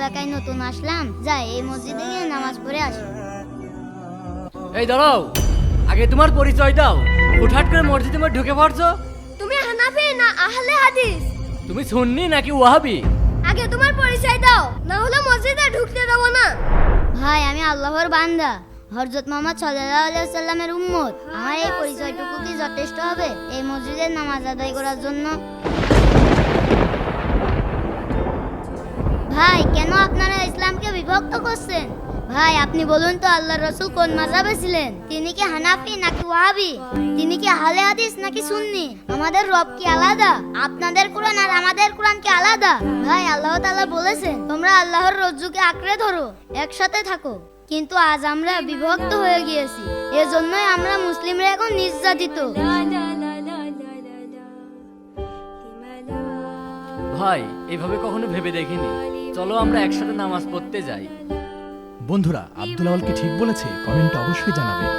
এলাকায় নতুন আসলাম, যাই এই মসজিদে গিয়ে নামাজ পড়ে আসি। এই দাঁড়াও, আগে তোমার পরিচয় দাও। হুটহাট করে মসজিদে মধ্যে ঢুকে পড়ছো। তুমি হানাফি না আহলে হাদিস? তুমি সুন্নি নাকি ওয়াহাবি? আগে তোমার পরিচয় দাও, না হলে মসজিদে ঢুকতে দেবো না। ভাই আমি আল্লাহর বান্দা, হযরত মুহাম্মদ সাল্লাল্লাহু আলাইহি সাল্লামের উম্মত। আমার এই পরিচয়টুকু কি যথেষ্ট হবে এই মসজিদের নামাজ আদায় করার জন্য? ভাই কেন আপনারা ইসলামকে বিভক্ত করছেন? ভাই আপনি বলুন তো, আল্লাহর রাসূল কোন মাযহাবে ছিলেন? তিনি কি হানাফি নাকি ওয়াহাবি? তিনি কি আহলে হাদিস নাকি সুন্নি? আমাদের রব কি আলাদা? আপনাদের কোরআন আর আমাদের কোরআন কি আলাদা? ভাই আল্লাহ তাআলা বলেছেন, তোমরা আল্লাহর রজ্জুকে আঁকড়ে ধরো, একসাথে থাকো। কিন্তু আজ আমরা বিভক্ত হয়ে গিয়েছি, এজন্যই আমরা মুসলিমরা এখন নির্যাতিত। ভাই এভাবে কখনো ভেবে দেখিনি। চলো আমরা একসাথে নামাজ পড়তে যাই। বন্ধুরা, আব্দুল আওয়াল কি ঠিক বলেছে? কমেন্টে অবশ্যই জানাবেন।